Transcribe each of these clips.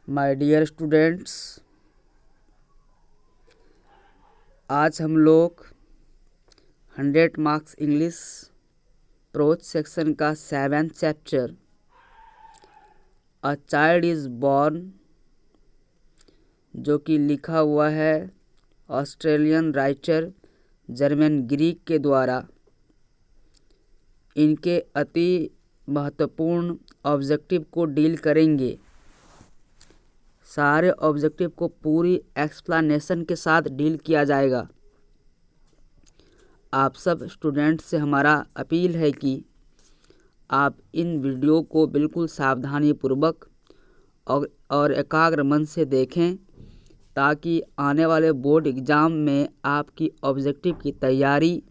My dear students, आज हम लोग 100 मार्क्स इंग्लिश प्रोच सेक्शन का 7th chapter a child is born, जो कि लिखा हुआ है ऑस्ट्रेलियन राइटर जर्मन ग्रीक के द्वारा, इनके अति महत्वपूर्ण ऑब्जेक्टिव को डील करेंगे। सारे ऑब्जेक्टिव को पूरी एक्सप्लेनेशन के साथ डील किया जाएगा। आप सब स्टूडेंट से हमारा अपील है कि आप इन वीडियो को बिल्कुल सावधानीपूर्वक और एकाग्र मन से देखें, ताकि आने वाले बोर्ड एग्ज़ाम में आपकी ऑब्जेक्टिव की तैयारी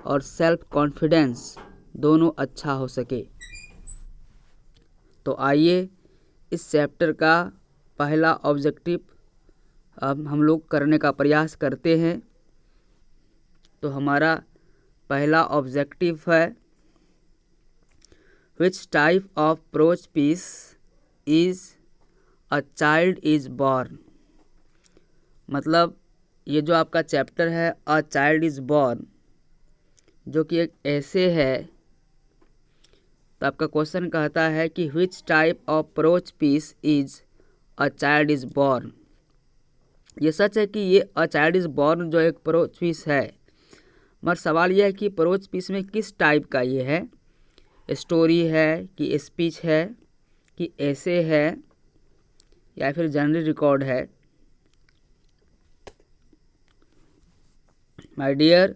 और सेल्फ कॉन्फिडेंस दोनों अच्छा हो सके। तो आइए इस चैप्टर का पहला ऑब्जेक्टिव अब हम लोग करने का प्रयास करते हैं। तो हमारा पहला ऑब्जेक्टिव है which type of approach piece is a child is born. मतलब ये जो आपका चैप्टर है अ चाइल्ड इज़ बॉर्न, जो कि एक ऐसे है, तो आपका क्वेश्चन कहता है कि which type of approach piece is a child is born. ये सच है कि ये अ चाइल्ड इज़ बॉर्न जो एक प्रोच पीस है, मगर सवाल यह है कि प्रोच पीस में किस टाइप का ये है, स्टोरी है कि स्पीच है कि ऐसे है या फिर जनरल रिकॉर्ड है। My dear,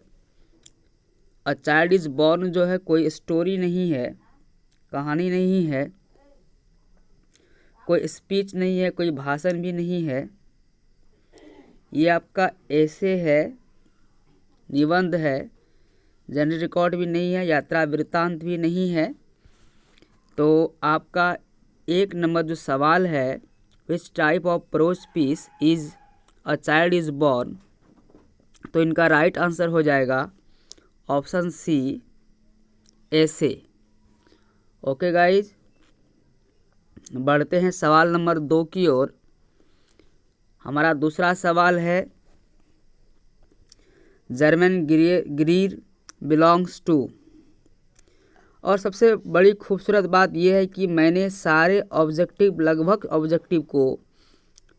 a child is born जो है कोई स्टोरी नहीं है, कहानी नहीं है, कोई स्पीच नहीं है, कोई भाषण भी नहीं है। ये आपका ऐसे है, निबंध है, जनरल रिकॉर्ड भी नहीं है, यात्रा वृत्तांत भी नहीं है। तो आपका 1 नंबर जो सवाल है which type of approach piece is a child is born, तो इनका राइट आंसर हो जाएगा ऑप्शन सी, ऐसे। ओके गाइज, बढ़ते हैं सवाल नंबर 2 की ओर। हमारा दूसरा सवाल है जर्मन ग्रीर बिलोंग्स टू। और सबसे बड़ी खूबसूरत बात यह है कि मैंने सारे ऑब्जेक्टिव, लगभग ऑब्जेक्टिव को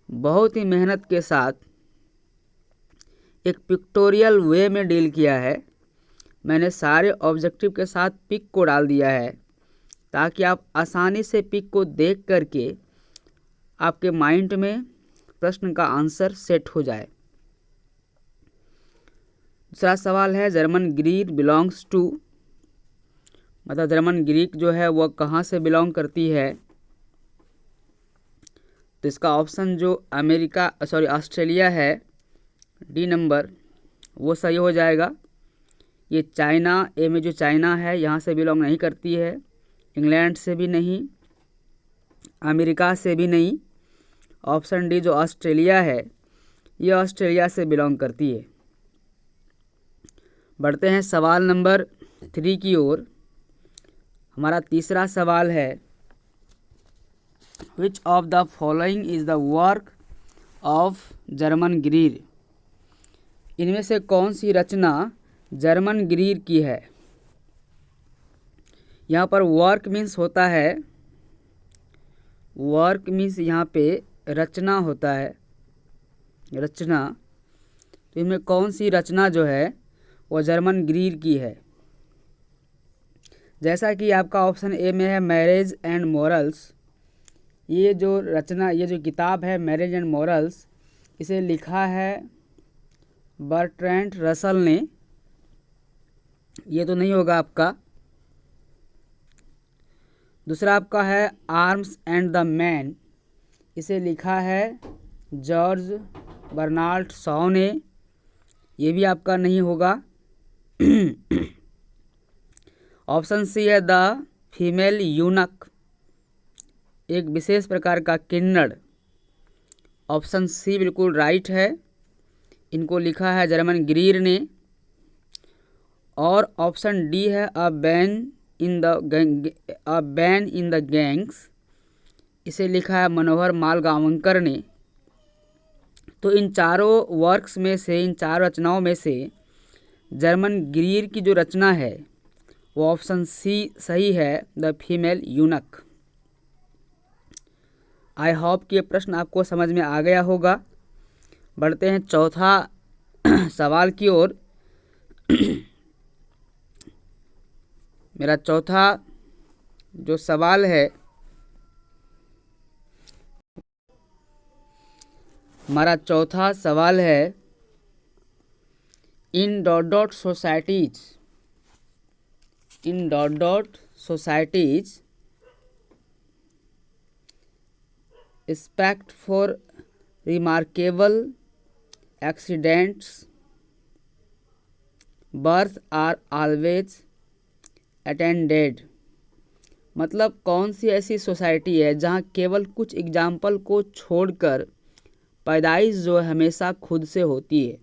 बहुत ही मेहनत के साथ एक पिक्टोरियल वे में डील किया है। मैंने सारे ऑब्जेक्टिव के साथ पिक को डाल दिया है, ताकि आप आसानी से पिक को देख करके आपके माइंड में प्रश्न का आंसर सेट हो जाए। दूसरा सवाल है जर्मन ग्रीक बिलोंग्स टू, मतलब जर्मन ग्रीक जो है वह कहाँ से बिलोंग करती है। तो इसका ऑप्शन जो ऑस्ट्रेलिया है, डी नंबर, वो सही हो जाएगा। ये चाइना, ए में जो चाइना है यहाँ से बिलोंग नहीं करती है, इंग्लैंड से भी नहीं, अमेरिका से भी नहीं। ऑप्शन डी जो ऑस्ट्रेलिया है, ये ऑस्ट्रेलिया से बिलोंग करती है। बढ़ते हैं सवाल नंबर 3 की ओर। हमारा तीसरा सवाल है which of the following is the work of German Greer. इनमें से कौन सी रचना जर्मन ग्रीर की है। यहाँ पर वर्क मीन्स होता है, वर्क मीन्स यहाँ पे रचना होता है, रचना। तो इनमें कौन सी रचना जो है वो जर्मन ग्रीर की है। जैसा कि आपका ऑप्शन ए में है मैरिज एंड मॉरल्स। ये जो रचना, ये जो किताब है मैरिज एंड मॉरल्स, इसे लिखा है बर्ट्रैंड रसल ने। ये तो नहीं होगा आपका। दूसरा आपका है आर्म्स एंड द मैन, इसे लिखा है जॉर्ज बर्नार्ड शॉ ने। ये भी आपका नहीं होगा। ऑप्शन सी है द फीमेल यूनक, एक विशेष प्रकार का किन्नड़। ऑप्शन सी बिल्कुल राइट है, इनको लिखा है जर्मन ग्रीर ने। और ऑप्शन डी है a ban in the gangs, इसे लिखा है मनोहर मालगांवकर ने। तो इन चारों वर्क्स में से, इन चार रचनाओं में से जर्मन ग्रीर की जो रचना है वो ऑप्शन सी सही है, द फीमेल यूनक। आई होप कि ये प्रश्न आपको समझ में आ गया होगा। बढ़ते हैं चौथा सवाल की ओर। मेरा चौथा जो सवाल है, हमारा चौथा सवाल है, in dot dot societies, in dot dot societies except for remarkable accidents birth are always attended. मतलब कौन सी ऐसी सोसाइटी है जहाँ केवल कुछ एग्जाम्पल को छोड़कर पैदाइश जो है हमेशा खुद से होती है।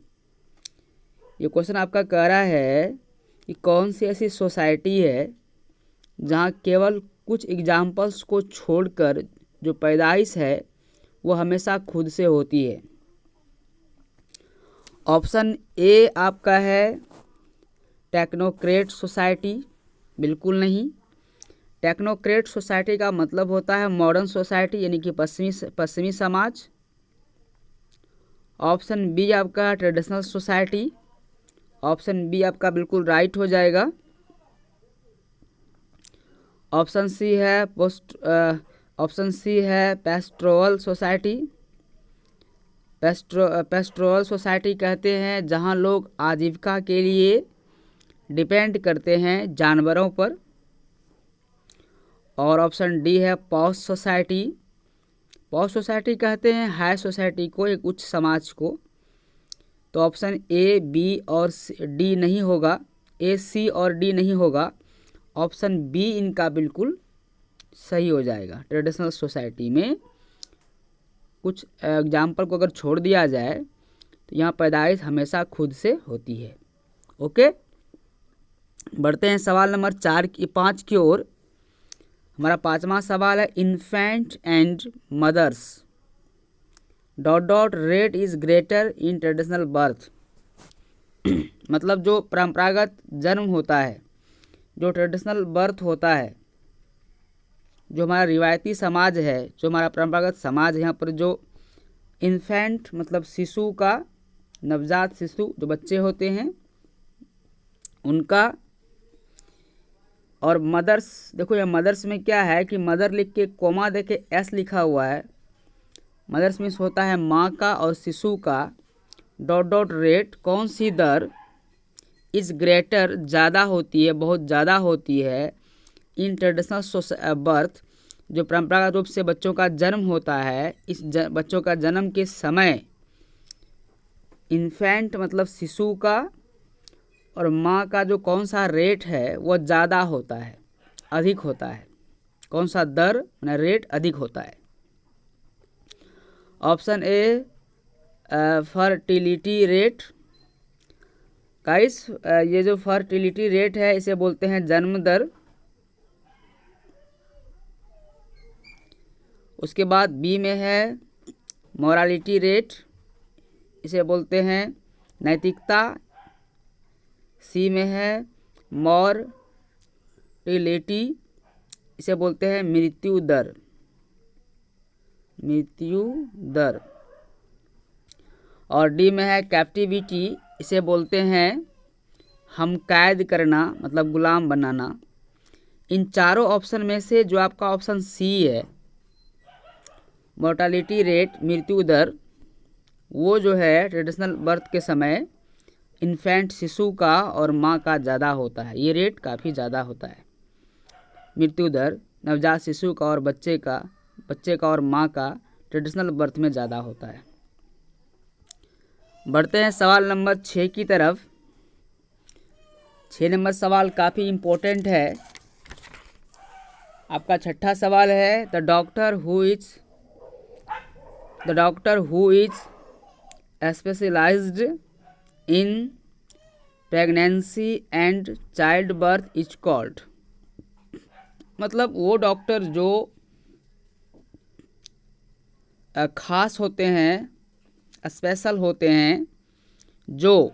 ये क्वेश्चन आपका कह रहा है कि कौन सी ऐसी सोसाइटी है जहाँ केवल कुछ एग्जाम्पल्स को छोड़कर जो पैदाइश है वो हमेशा खुद से होती है। ऑप्शन ए आपका है टेक्नोक्रेट सोसाइटी, बिल्कुल नहीं। टेक्नोक्रेट सोसाइटी का मतलब होता है मॉडर्न सोसाइटी, यानी कि पश्चिमी समाज। ऑप्शन बी आपका ट्रेडिशनल सोसाइटी, ऑप्शन बी आपका बिल्कुल राइट हो जाएगा। ऑप्शन सी है पेस्ट्रोल सोसाइटी। पेस्ट्रोल सोसाइटी कहते हैं जहां लोग आजीविका के लिए डिपेंड करते हैं जानवरों पर। और ऑप्शन डी है पॉश सोसाइटी। पॉश सोसाइटी कहते हैं हाई सोसाइटी को, एक उच्च समाज को। तो ऑप्शन ए, बी और डी नहीं होगा, ए, सी और डी नहीं होगा। ऑप्शन बी इनका बिल्कुल सही हो जाएगा। ट्रेडिशनल सोसाइटी में कुछ एग्जाम्पल को अगर छोड़ दिया जाए तो यहाँ पैदाइश हमेशा खुद से होती है। ओके, बढ़ते हैं सवाल नंबर 5 की ओर। हमारा पांचवा सवाल है, infant and mothers dot dot rate is greater in traditional birth. मतलब जो परंपरागत जन्म होता है, जो ट्रेडिशनल बर्थ होता है, जो हमारा रिवायती समाज है, जो हमारा परंपरागत समाज है, यहाँ पर जो इन्फेंट मतलब शिशु का, नवजात शिशु जो बच्चे होते हैं उनका, और मदर्स, देखो ये मदर्स में क्या है कि मदर लिख के कोमा देखे एस लिखा हुआ है। मदर्स मीन्स होता है माँ का और शिशु का, डॉट डॉट रेट कौन सी दर, इज ग्रेटर ज़्यादा होती है, बहुत ज़्यादा होती है, इन ट्रेडिशनल बर्थ जो परंपरागत रूप से बच्चों का जन्म होता है, इस बच्चों का जन्म के समय इन्फेंट मतलब शिशु का और माँ का जो कौन सा रेट है वो ज़्यादा होता है, अधिक होता है। कौन सा दर ना रेट अधिक होता है। Option A fertility rate. Guys ये जो फर्टिलिटी रेट है इसे बोलते हैं जन्म दर। उसके बाद बी में है मोरालिटी रेट, इसे बोलते हैं नैतिकता। सी में है मॉर्टिलिटी, इसे बोलते हैं मृत्यु दर, मृत्यु दर। और डी में है कैप्टिविटी, इसे बोलते हैं हम कैद करना मतलब गुलाम बनाना। इन चारों ऑप्शन में से जो आपका ऑप्शन सी है मोर्टालिटी रेट मृत्यु दर, वो जो है ट्रेडिशनल बर्थ के समय इन्फेंट शिशु का और माँ का ज़्यादा होता है। ये रेट काफ़ी ज़्यादा होता है। मृत्यु दर नवजात शिशु का और बच्चे का और माँ का ट्रेडिशनल बर्थ में ज़्यादा होता है। बढ़ते हैं सवाल नंबर 6 की तरफ। 6 नंबर सवाल काफ़ी इम्पोर्टेंट है। आपका छठा सवाल है, the doctor who is specialized in pregnancy and child birth is called. मतलब वो डॉक्टर जो खास होते हैं, स्पेशल होते हैं, जो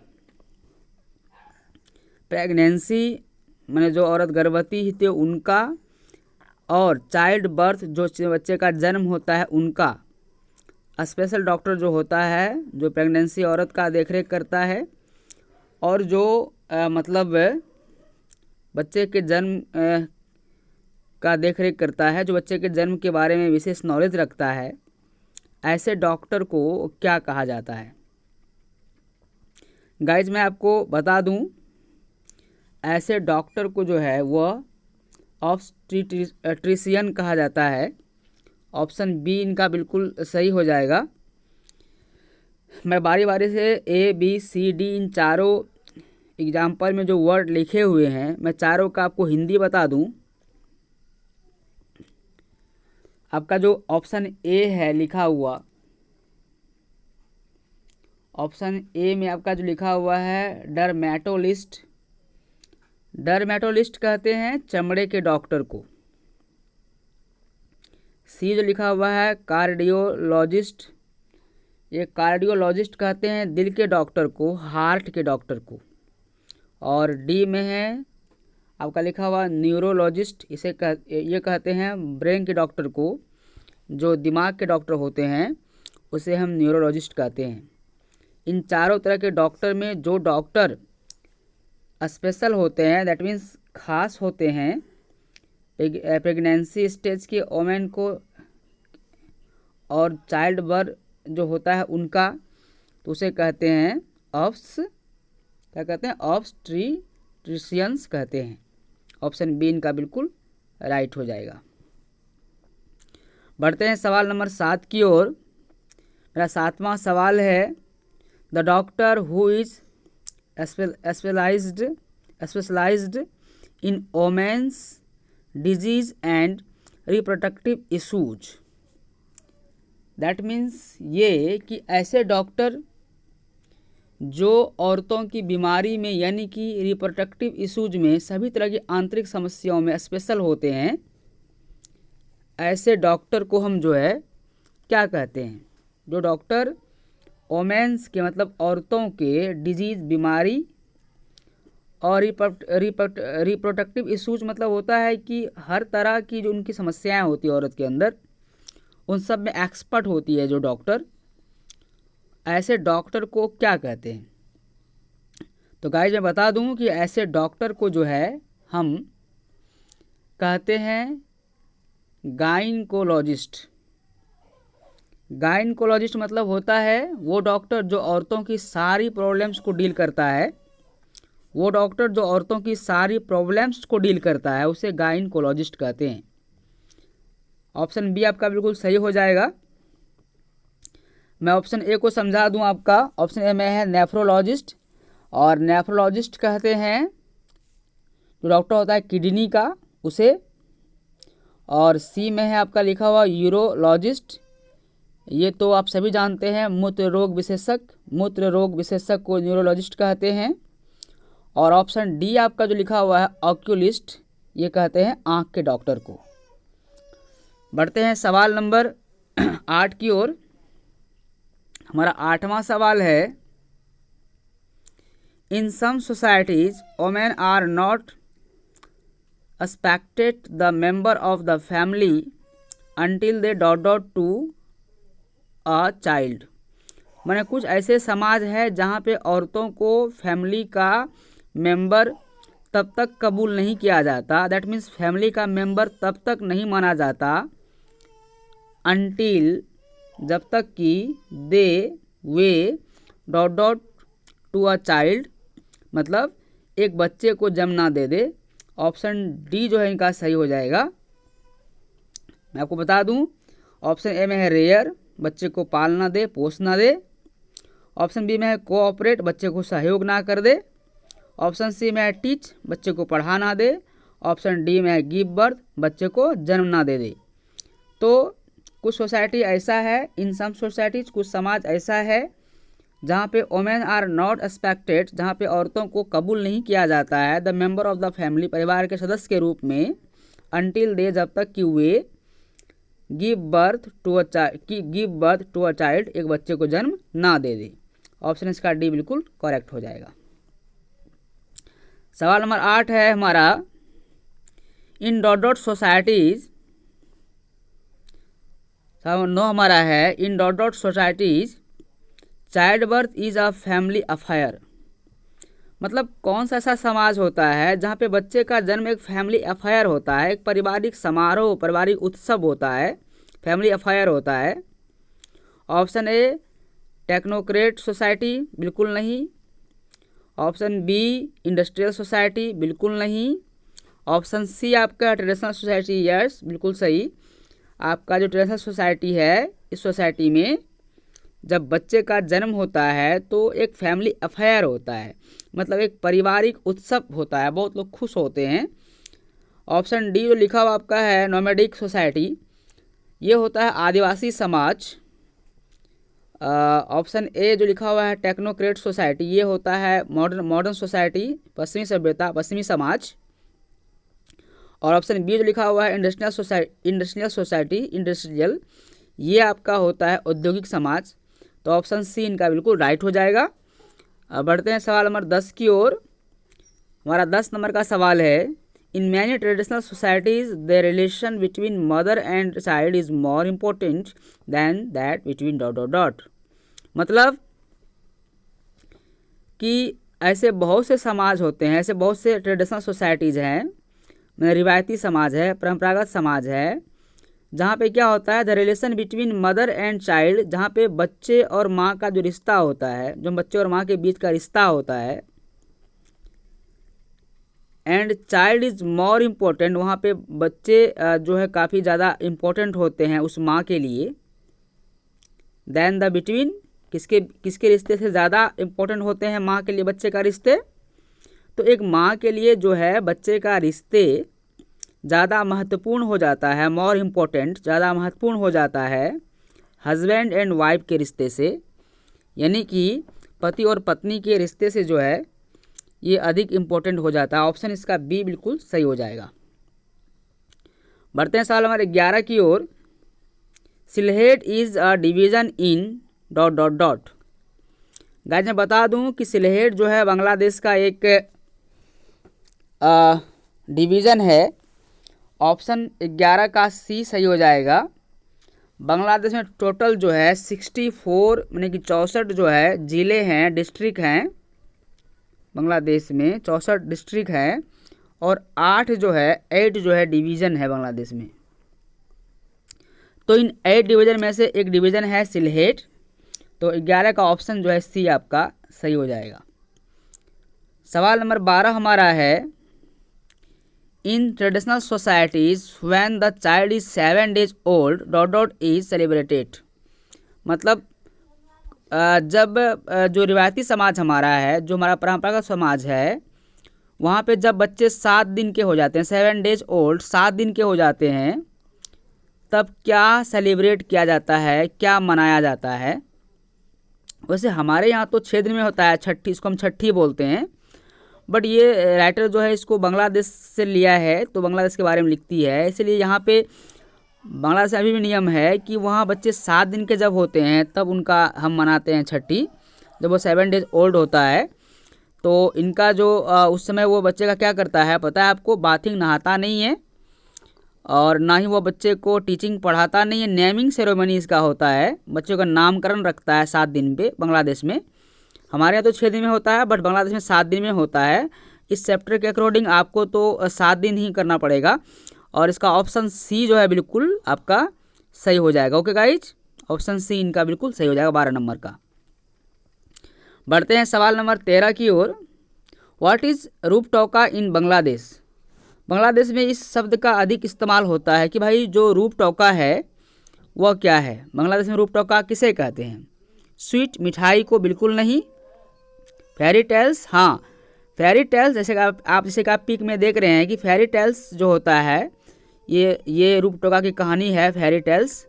प्रेगनेंसी माने जो औरत गर्भवती थी उनका, और चाइल्ड बर्थ जो बच्चे का जन्म होता है उनका। स्पेशल डॉक्टर जो होता है जो प्रेगनेंसी औरत का देखरेख करता है, और जो मतलब बच्चे के जन्म का देखरेख करता है, जो बच्चे के जन्म के बारे में विशेष नॉलेज रखता है, ऐसे डॉक्टर को क्या कहा जाता है? गाइज मैं आपको बता दूं, ऐसे डॉक्टर को जो है वह ऑब्स्टेट्रिशियन कहा जाता है। ऑप्शन बी इनका बिल्कुल सही हो जाएगा। मैं बारी बारी से ए बी सी डी इन चारों एग्जाम्पल में जो वर्ड लिखे हुए हैं मैं चारों का आपको हिंदी बता दूं। आपका जो ऑप्शन ए है लिखा हुआ, ऑप्शन ए में आपका जो लिखा हुआ है डर्मेटोलिस्ट, डर्मेटोलिस्ट कहते हैं चमड़े के डॉक्टर को। सी जो लिखा हुआ है कार्डियोलॉजिस्ट, ये कार्डियोलॉजिस्ट कहते हैं दिल के डॉक्टर को, हार्ट के डॉक्टर को। और डी में है आपका लिखा हुआ न्यूरोलॉजिस्ट, ये कहते हैं ब्रेन के डॉक्टर को, जो दिमाग के डॉक्टर होते हैं उसे हम न्यूरोलॉजिस्ट कहते हैं। इन चारों तरह के डॉक्टर में जो डॉक्टर स्पेशल होते हैं, दैट मीन्स खास होते हैं, प्रेगनेंसी स्टेज के वोमेन को और चाइल्ड बर्थ जो होता है उनका, तो उसे कहते हैं क्या कहते हैं? ऑब्स्टेट्रिशियंस कहते हैं। ऑप्शन बी इनका बिल्कुल राइट हो जाएगा। बढ़ते हैं सवाल नंबर 7 की ओर। मेरा 7वां सवाल है, the doctor who is specialized in women's disease and reproductive issues. That means ये कि ऐसे डॉक्टर जो औरतों की बीमारी में यानी कि रिप्रोडक्टिव इशूज में, सभी तरह की आंतरिक समस्याओं में स्पेशल होते हैं, ऐसे डॉक्टर को हम जो है क्या कहते हैं? जो डॉक्टर वोमेन्स के मतलब औरतों के डिजीज बीमारी और रिप्रोडक्टिव इशूज मतलब होता है कि हर तरह की जो उनकी समस्याएं होती है औरत के अंदर, उन सब में एक्सपर्ट होती है जो डॉक्टर, ऐसे डॉक्टर को क्या कहते हैं? तो गाइस मैं बता दूं कि ऐसे डॉक्टर को जो है हम कहते हैं गाइनकोलॉजिस्ट। गाइनकोलॉजिस्ट मतलब होता है वो डॉक्टर जो औरतों की सारी प्रॉब्लम्स को डील करता है, वो डॉक्टर जो औरतों की सारी प्रॉब्लम्स को डील करता है उसे गाइनकोलॉजिस्ट कहते हैं। ऑप्शन बी आपका बिल्कुल सही हो जाएगा। मैं ऑप्शन ए को समझा दूं आपका। ऑप्शन ए में है नेफ्रोलॉजिस्ट, और नेफ्रोलॉजिस्ट कहते हैं जो डॉक्टर होता है किडनी का उसे। और सी में है आपका लिखा हुआ यूरोलॉजिस्ट, ये तो आप सभी जानते हैं मूत्र रोग विशेषज्ञ को न्यूरोलॉजिस्ट कहते हैं। और ऑप्शन डी आपका जो लिखा हुआ है ऑक्यूलिस्ट, ये कहते हैं आँख के डॉक्टर को। बढ़ते हैं सवाल नंबर 8 की ओर। हमारा 8वां सवाल है, in some societies women are not expected the member of the family until they to a child. माने कुछ ऐसे समाज है जहाँ पे औरतों को फैमिली का मेंबर तब तक कबूल नहीं किया जाता, दैट मीन्स फैमिली का मेंबर तब तक नहीं माना जाता अंटिल जब तक कि वे टू अ चाइल्ड मतलब एक बच्चे को जन्म ना दे दे। ऑप्शन डी जो है इनका सही हो जाएगा। मैं आपको बता दूं, ऑप्शन ए में है रेयर, बच्चे को पाल ना दे, पोस ना दे। ऑप्शन बी में है कोऑपरेट, बच्चे को सहयोग ना कर दे। ऑप्शन सी में है टीच, बच्चे को पढ़ा ना दे। ऑप्शन डी में है गिव बर्थ, बच्चे को जन्म ना दे दे। तो कुछ सोसाइटी ऐसा है, इन सम सोसाइटीज कुछ समाज ऐसा है जहाँ पे वोमेन आर नॉट एक्सपेक्टेड, जहाँ पे औरतों को कबूल नहीं किया जाता है the member of the family, परिवार के सदस्य के रूप में, अंटिल दे जब तक कि वे give birth to a child, एक बच्चे को जन्म ना दे दे। ऑप्शन इसका डी बिल्कुल करेक्ट हो जाएगा। सवाल नंबर 8 है हमारा, इन डॉट डॉट सोसाइटीज, सवाल 9 हमारा है, in dot dot societies child birth is a family affair. मतलब कौन सा ऐसा समाज होता है जहाँ पे बच्चे का जन्म एक फैमिली अफेयर होता है, एक पारिवारिक समारोह, पारिवारिक उत्सव होता है, फैमिली अफेयर होता है। ऑप्शन ए टेक्नोक्रेट सोसाइटी, बिल्कुल नहीं। ऑप्शन बी इंडस्ट्रियल सोसाइटी, बिल्कुल नहीं। ऑप्शन सी आपका ट्रेडिशनल सोसाइटी, यस बिल्कुल सही। आपका जो ट्रेडिशनल सोसाइटी है, इस सोसाइटी में जब बच्चे का जन्म होता है तो एक फैमिली अफेयर होता है, मतलब एक पारिवारिक उत्सव होता है, बहुत लोग खुश होते हैं। ऑप्शन डी जो लिखा हुआ आपका है नोमैडिक सोसाइटी, ये होता है आदिवासी समाज। ऑप्शन ए जो लिखा हुआ है टेक्नोक्रेट सोसाइटी, ये होता है मॉडर्न सोसाइटी, पश्चिमी सभ्यता, पश्चिमी समाज। और ऑप्शन बी जो लिखा हुआ है इंडस्ट्रियल सोसाइटी, इंडस्ट्रियल, ये आपका होता है औद्योगिक समाज। तो ऑप्शन सी इनका बिल्कुल राइट हो जाएगा। अब बढ़ते हैं सवाल नंबर 10 की ओर। हमारा 10 नंबर का सवाल है, in many traditional societies the relation between mother and child is more important than that between dot dot dot. मतलब कि ऐसे बहुत से समाज होते हैं, ऐसे बहुत से ट्रेडिशनल सोसाइटीज़ हैं, रिवायती समाज है, परंपरागत समाज है, जहाँ पे क्या होता है, the relation between mother and child, जहाँ पे बच्चे और माँ का जो रिश्ता होता है, जो बच्चे और माँ के बीच का रिश्ता होता है, and child is more important, वहाँ पे बच्चे जो है काफ़ी ज़्यादा इम्पोर्टेंट होते हैं उस माँ के लिए, देन द बिटवीन, किसके रिश्ते से ज़्यादा इम्पोर्टेंट होते हैं माँ के लिए बच्चे का रिश्ते। तो एक माँ के लिए जो है बच्चे का रिश्ते ज़्यादा महत्वपूर्ण हो जाता है, मोर इम्पोर्टेंट, ज़्यादा महत्वपूर्ण हो जाता है हस्बैंड एंड वाइफ के रिश्ते से, यानी कि पति और पत्नी के रिश्ते से जो है ये अधिक इम्पोर्टेंट हो जाता है। ऑप्शन इसका बी बिल्कुल सही हो जाएगा। बढ़ते हैं सवाल हमारे 11 की ओर। Sylhet is a division in dot dot dot. Guys मैं बता दूं कि सिलहेट जो है बांग्लादेश का एक डिवीज़न है। ऑप्शन 11 का सी सही हो जाएगा। बांग्लादेश में टोटल जो है 64 यानी कि 64 जो है ज़िले हैं, डिस्ट्रिक्ट हैं। बांग्लादेश में 64 डिस्ट्रिक्ट हैं और 8 जो है डिवीज़न है बांग्लादेश में। तो इन 8 डिवीज़न में से एक डिवीज़न है सिलहेट। तो 11 का ऑप्शन जो है सी आपका सही हो जाएगा। सवाल नंबर 12 हमारा है, in traditional societies when the child is 7 days old dot dot is celebrated. मतलब जब जो रिवायती समाज हमारा है, जो हमारा परंपरागत समाज है, वहाँ पे जब बच्चे 7 दिन के हो जाते हैं, 7 days ओल्ड, 7 दिन के हो जाते हैं, तब क्या सेलिब्रेट किया जाता है, क्या मनाया जाता है। वैसे हमारे यहाँ तो 6 दिन में होता है, छठी, इसको हम छठी बोलते हैं, बट ये राइटर जो है इसको बांग्लादेश से लिया है, तो बांग्लादेश के बारे में लिखती है, इसलिए यहाँ पे बांग्लादेश में अभी भी नियम है कि वहाँ बच्चे 7 दिन के जब होते हैं तब उनका हम मनाते हैं छठी, जब वो 7 days ओल्ड होता है। तो इनका जो उस समय वो बच्चे का क्या करता है पता है आपको, बाथिंग नहाता नहीं है और ना ही वो बच्चे को टीचिंग पढ़ाता नहीं है, नेमिंग सेरेमनी इसका होता है, बच्चों का नामकरण रखता है 7 दिन पे बांग्लादेश में। हमारे यहाँ तो 6 दिन में होता है, बट बांग्लादेश में 7 दिन में होता है। इस चैप्टर के अकॉर्डिंग आपको तो 7 दिन ही करना पड़ेगा और इसका ऑप्शन सी जो है बिल्कुल आपका सही हो जाएगा। ओके गाइज, ऑप्शन सी इनका बिल्कुल सही हो जाएगा 12 नंबर का। बढ़ते हैं सवाल नंबर 13 की ओर। व्हाट इज़ रूपटॉका इन बांग्लादेश। बांग्लादेश में इस शब्द का अधिक इस्तेमाल होता है कि भाई जो रूपटॉका है वह क्या है। बांग्लादेश में रूपटॉका किसे कहते हैं। स्वीट मिठाई को बिल्कुल नहीं। फेरी टेल्स, हाँ फेरी टेल्स, जैसे कि आप पिक में देख रहे हैं कि फेरी टेल्स जो होता है ये रूपटॉका की कहानी है। फेरी टेल्स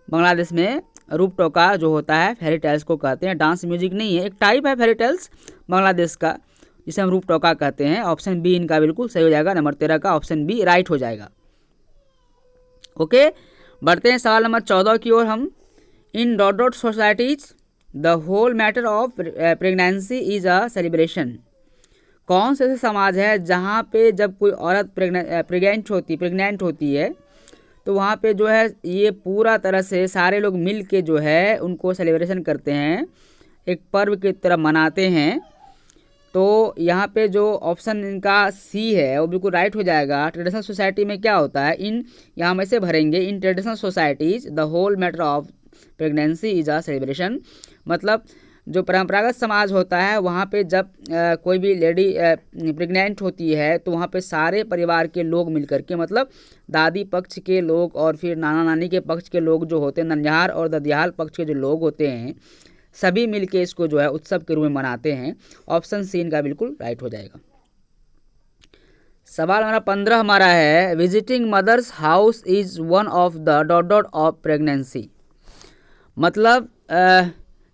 बांग्लादेश में रूपटॉका जो होता है फेरी टेल्स को कहते हैं। डांस म्यूजिक नहीं है, एक टाइप है फेरी टेल्स बांग्लादेश का जिसे हम रूपटॉका कहते हैं। ऑप्शन बी इनका बिल्कुल सही हो जाएगा। नंबर 13 का ऑप्शन बी राइट हो जाएगा। ओके, बढ़ते हैं सवाल नंबर 14 की ओर हम। In dot dot societies the whole matter of pregnancy is a celebration. कौन से ऐसे समाज है जहाँ पे जब कोई औरत प्रेग्नेंट होती है तो वहाँ पे जो है ये पूरा तरह से सारे लोग मिल के जो है उनको सेलिब्रेशन करते हैं, एक पर्व की तरह मनाते हैं। तो यहाँ पे जो ऑप्शन इनका सी है वो बिल्कुल राइट हो जाएगा। ट्रेडिशनल सोसाइटी में क्या होता है, इन यहाँ में से भरेंगे, in traditional societies the whole matter of pregnancy is a celebration. मतलब जो परंपरागत समाज होता है वहाँ पे जब कोई भी लेडी प्रेग्नेंट होती है तो वहाँ पे सारे परिवार के लोग मिलकर के, मतलब दादी पक्ष के लोग और फिर नाना नानी के पक्ष के लोग जो होते हैं, ननिहाल और ददियाल पक्ष के जो लोग होते हैं, सभी मिलके इसको जो है उत्सव के रूप में मनाते हैं। ऑप्शन सी इनका बिल्कुल राइट हो जाएगा। सवाल हमारा 15 हमारा है, visiting mothers house is one of the dot dot of pregnancy. मतलब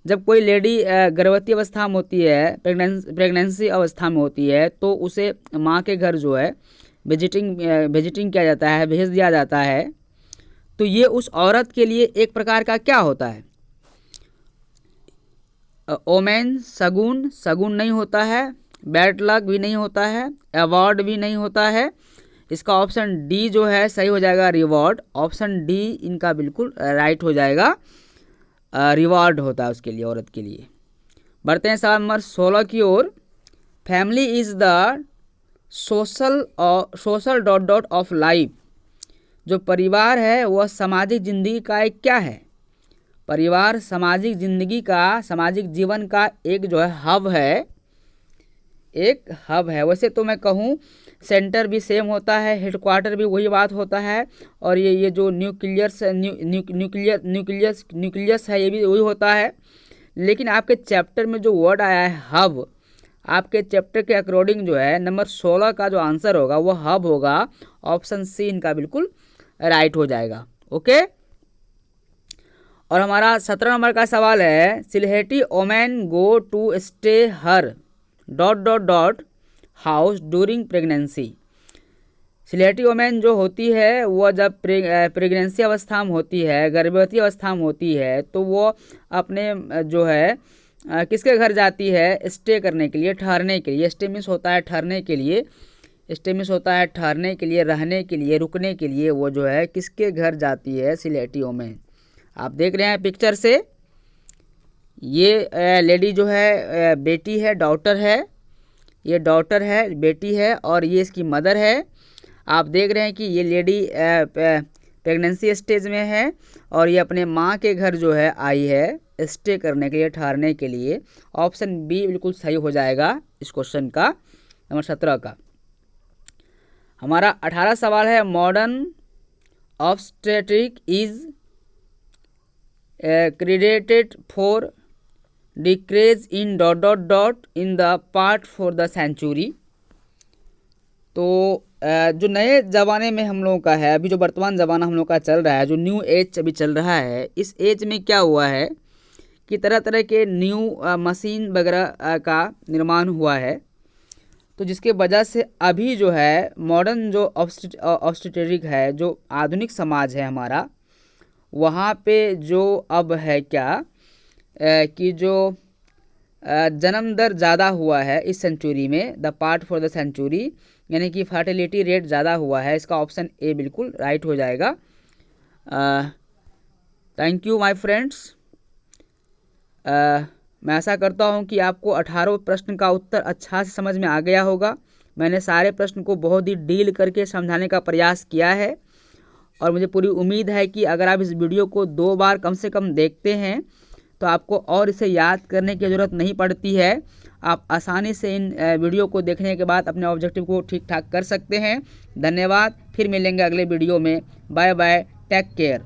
जब कोई लेडी गर्भवती अवस्था में होती है, प्रेगनेंसी अवस्था में होती है, तो उसे माँ के घर जो है विजिटिंग किया जाता है, भेज दिया जाता है। तो ये उस औरत के लिए एक प्रकार का क्या होता है, ओमेन, शगुन नहीं होता है, बैड लक भी नहीं होता है, अवार्ड भी नहीं होता है। इसका ऑप्शन डी जो है सही हो जाएगा, रिवॉर्ड। ऑप्शन डी इनका बिल्कुल राइट हो जाएगा, रिवॉर्ड होता है उसके लिए, औरत के लिए। बढ़ते हैं सवाल नंबर 16 की ओर। Family is the social dot dot of life. जो परिवार है वह सामाजिक जिंदगी का एक क्या है, परिवार सामाजिक जिंदगी का, सामाजिक जीवन का एक जो है हब है, एक हब है। वैसे तो मैं कहूँ सेंटर भी सेम होता है, हेडक्वार्टर भी वही बात होता है, और ये जो न्यूक्लियस है ये भी वही होता है। लेकिन आपके चैप्टर में जो वर्ड आया है हब, आपके चैप्टर के अकॉर्डिंग जो है नंबर 16 का जो आंसर होगा वो हब होगा। ऑप्शन सी इनका बिल्कुल राइट हो जाएगा। ओके। और हमारा 17 नंबर का सवाल है, Sylheti women go to stay her dot dot dot house during pregnancy. Sylheti women जो होती है वह जब प्रेगनेंसी अवस्था में होती है, गर्भवती अवस्था में होती है, तो वो अपने जो है किसके घर जाती है, स्टे करने के लिए, ठहरने के लिए। स्टे मीन्स होता है ठहरने के लिए, स्टे मीन्स होता है ठहरने के लिए, रहने के लिए, रुकने के लिए। वो जो है किसके घर जाती है, सिलहेटी वोमेन। आप देख रहे हैं पिक्चर से, ये लेडी जो है बेटी है, डॉटर है, ये डॉटर है, बेटी है, और ये इसकी मदर है। आप देख रहे हैं कि ये लेडी प्रेगनेंसी स्टेज में है और ये अपने माँ के घर जो है आई है स्टे करने के लिए, ठहरने के लिए। ऑप्शन बी बिल्कुल सही हो जाएगा इस क्वेश्चन का, नंबर 17 का। हमारा 18 सवाल है, modern obstetric is credited for decrease in dot dot dot in the part for the century. तो जो नए ज़माने में हम लोगों का है, अभी जो वर्तमान ज़माना हम लोग का चल रहा है, जो न्यू एज अभी चल रहा है, इस एज में क्या हुआ है कि तरह तरह के न्यू मशीन वगैरह का निर्माण हुआ है। तो जिसके वजह से अभी जो है मॉडर्न जो ऑब्स्टेट्रिक है, जो आधुनिक समाज है हमारा, वहाँ पे जो अब है क्या कि जो जन्म दर ज़्यादा हुआ है इस सेंचुरी में, the part for the century, यानी कि फर्टिलिटी रेट ज़्यादा हुआ है। इसका ऑप्शन ए बिल्कुल राइट हो जाएगा। Thank you my friends. मैं आशा करता हूँ कि आपको 18 प्रश्न का उत्तर अच्छा से समझ में आ गया होगा। मैंने सारे प्रश्न को बहुत ही डील करके समझाने का प्रयास किया है, और मुझे पूरी उम्मीद है कि अगर आप इस वीडियो को 2 बार कम से कम देखते हैं तो आपको और इसे याद करने की ज़रूरत नहीं पड़ती है। आप आसानी से इन वीडियो को देखने के बाद अपने ऑब्जेक्टिव को ठीक ठाक कर सकते हैं। धन्यवाद, फिर मिलेंगे अगले वीडियो में। Bye bye, take care.